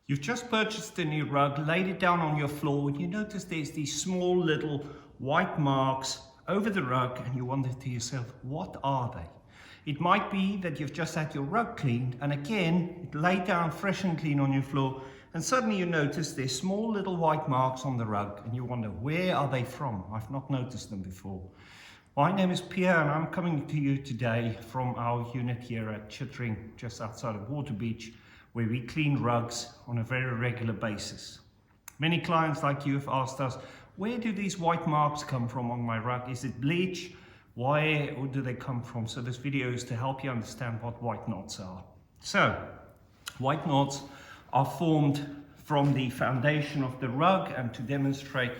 You've just purchased a new rug, laid it down on your floor, and you notice there's these small little white marks over the rug, and you wonder to yourself, what are they? It might be that you've just had your rug cleaned, and again, it laid down fresh and clean on your floor, and suddenly you notice there's small little white marks on the rug, and you wonder, where are they from? I've not noticed them before. My name is Pierre, and I'm coming to you today from our unit here at Chittering, just outside of Waterbeach, where we clean rugs on a very regular basis. Many clients like you have asked us, where do these white marks come from on my rug? Is it bleach? Where do they come from? So this video is to help you understand what white knots are. So, white knots are formed from the foundation of the rug, and to demonstrate,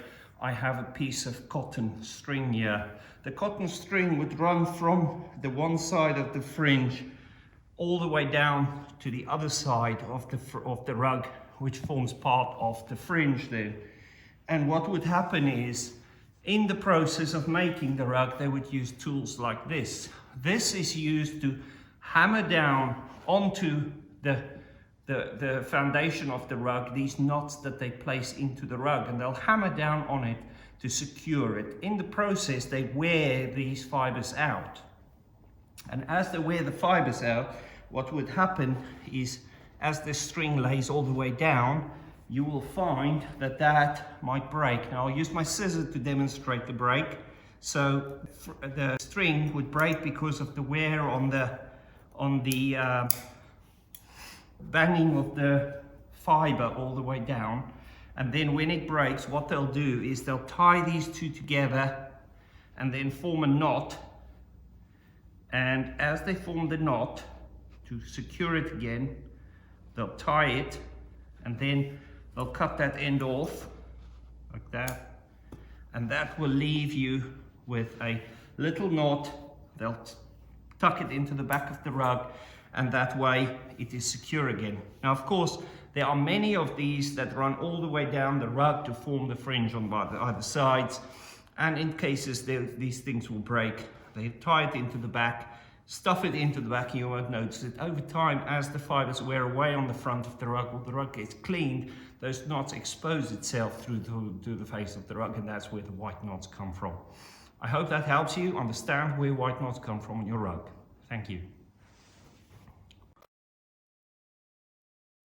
I have a piece of cotton string here. The cotton string would run from the one side of the fringe all the way down to the other side of the rug, which forms part of the fringe there. And what would happen is, in the process of making the rug, they would use tools like this. This is used to hammer down onto the foundation of the rug, these knots that they place into the rug, and they'll hammer down on it to secure it. In the process, they wear these fibers out. And as they wear the fibers out, what would happen is, as this string lays all the way down, you will find that that might break. Now I'll use my scissors to demonstrate the break. So the string would break because of the wear on the banging of the fiber all the way down. And then when it breaks, what they'll do is they'll tie these two together and then form a knot. And as they form the knot, to secure it again, they'll tie it, and then they'll cut that end off, like that. And that will leave you with a little knot. They'll tuck it into the back of the rug, and that way it is secure again. Now, of course, there are many of these that run all the way down the rug to form the fringe on either sides. And in cases these things will break, they tie it into the back, stuff it into the back, and you won't notice it. Over time, as the fibers wear away on the front of the rug, or the rug gets cleaned, those knots expose itself through to the face of the rug, and that's where the white knots come from. I hope that helps you understand where white knots come from on your rug. Thank you.